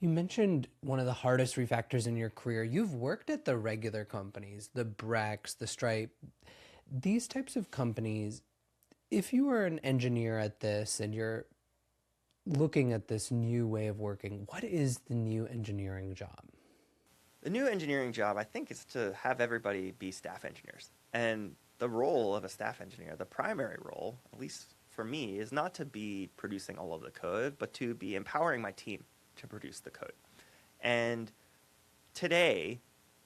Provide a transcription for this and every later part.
You mentioned one of the hardest refactors in your career. You've worked at the regular companies, the Brex, the Stripe, these types of companies. If you are an engineer at this and you're looking at this new way of working, what is the new engineering job? The new engineering job, I think, is to have everybody be staff engineers. And the role of a staff engineer, the primary role, at least for me, is not to be producing all of the code, but to be empowering my team to produce the code. And today,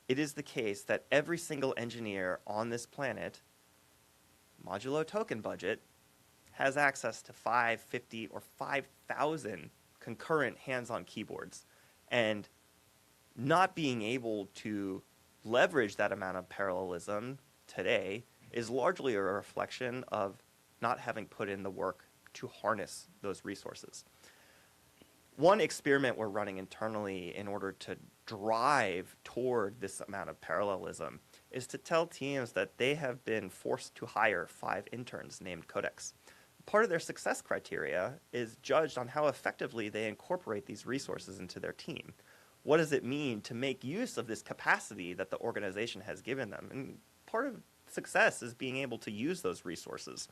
it is the case that every single engineer on this planet, modulo token budget, has access to 550 or 5,000 concurrent hands-on keyboards. And not being able to leverage that amount of parallelism today is largely a reflection of not having put in the work to harness those resources. One experiment we're running internally in order to drive toward this amount of parallelism is to tell teams that they have been forced to hire 5 interns named Codex. Part of their success criteria is judged on how effectively they incorporate these resources into their team. What does it mean to make use of this capacity that the organization has given them? And part of success is being able to use those resources.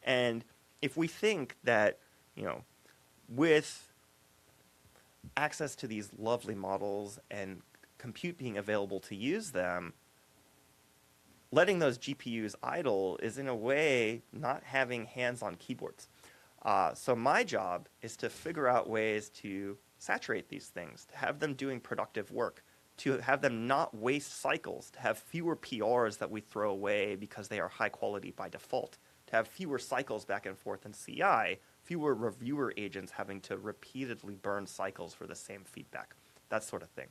And if we think that, with access to these lovely models and compute being available to use them, letting those GPUs idle is in a way not having hands-on keyboards. So my job is to figure out ways to saturate these things, to have them doing productive work, to have them not waste cycles, to have fewer PRs that we throw away because they are high quality by default, to have fewer cycles back and forth in CI, fewer reviewer agents having to repeatedly burn cycles for the same feedback, that sort of thing.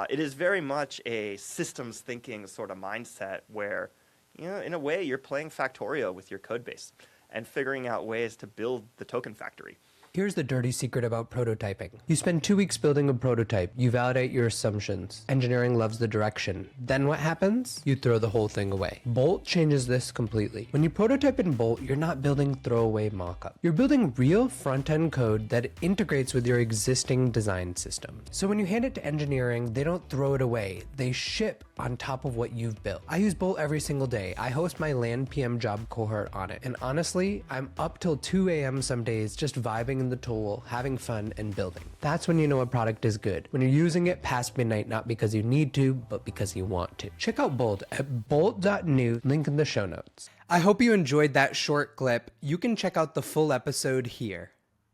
It is very much a systems thinking sort of mindset where, in a way, you're playing Factorio with your code base and figuring out ways to build the token factory. Here's the dirty secret about prototyping. You spend 2 weeks building a prototype. You validate your assumptions. Engineering loves the direction. Then what happens? You throw the whole thing away. Bolt changes this completely. When you prototype in Bolt, you're not building throwaway mockup. You're building real front-end code that integrates with your existing design system. So when you hand it to engineering, they don't throw it away. They ship on top of what you've built. I use Bolt every single day. I host my land PM job cohort on it. And honestly, I'm up till 2 a.m. some days just vibing in the tool, having fun, and building. That's when you know a product is good. When you're using it past midnight, not because you need to, but because you want to. Check out Bolt at bolt.new, link in the show notes. I hope you enjoyed that short clip. You can check out the full episode here.